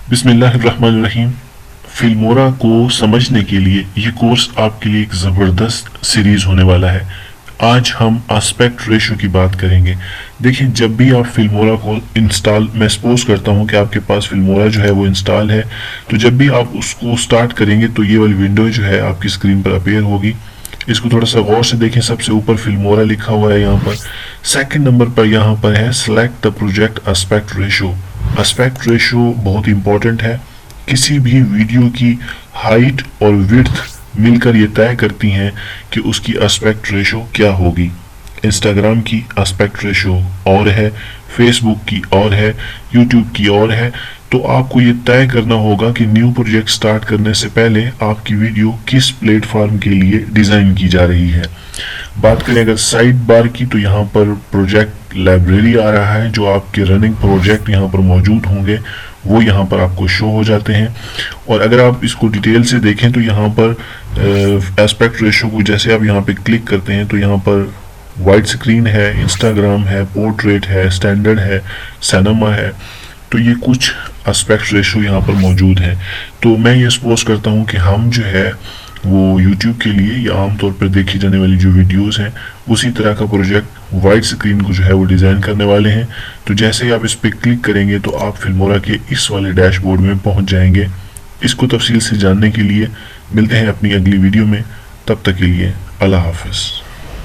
बिस्मिल्लाहिर्रहमानिर्रहीम। फिल्मोरा को समझने के लिए ये कोर्स आपके लिए एक ज़बरदस्त सीरीज़ होने वाला है। आज हम एस्पेक्ट रेशो की बात करेंगे। देखिए, जब भी आप फिल्मोरा को इंस्टॉल, मैं सपोज करता हूँ कि आपके पास फिल्मोरा जो है वो इंस्टॉल है, तो जब भी आप उसको स्टार्ट करेंगे तो ये वाली विंडो जो है आपकी स्क्रीन पर अपीयर होगी। इसको थोड़ा सा गौर से देखें। सबसे ऊपर फिल्मोरा लिखा हुआ है, यहाँ पर सेकंड नंबर पर यहाँ पर है select the project aspect ratio. Aspect ratio बहुत इंपॉर्टेंट है। किसी भी वीडियो की हाइट और विड्थ मिलकर ये तय करती हैं कि उसकी एस्पेक्ट रेशो क्या होगी। इंस्टाग्राम की एस्पेक्ट रेशो और है, फेसबुक की और है, यूट्यूब की और है। तो आपको ये तय करना होगा कि न्यू प्रोजेक्ट स्टार्ट करने से पहले आपकी वीडियो किस प्लेटफॉर्म के लिए डिज़ाइन की जा रही है। बात करें अगर साइड बार की, तो यहाँ पर प्रोजेक्ट लाइब्रेरी आ रहा है। जो आपके रनिंग प्रोजेक्ट यहाँ पर मौजूद होंगे वो यहाँ पर आपको शो हो जाते हैं। और अगर आप इसको डिटेल से देखें तो यहाँ पर एस्पेक्ट रेशो को जैसे आप यहाँ पे क्लिक करते हैं तो यहाँ पर वाइड स्क्रीन है, इंस्टाग्राम है, पोर्ट्रेट है, स्टैंडर्ड है, सिनेमा है। तो ये कुछ एस्पेक्ट रेशो यहाँ पर मौजूद है। तो मैं ये सपोज करता हूँ कि हम जो है वो YouTube के लिए या आमतौर पर देखी जाने वाली जो वीडियोस हैं उसी तरह का प्रोजेक्ट वाइड स्क्रीन को जो है वो डिज़ाइन करने वाले हैं। तो जैसे ही आप इस पर क्लिक करेंगे तो आप फिल्मोरा के इस वाले डैशबोर्ड में पहुंच जाएंगे। इसको तफसील से जानने के लिए मिलते हैं अपनी अगली वीडियो में। तब तक के लिए अल्लाह हाफिज़।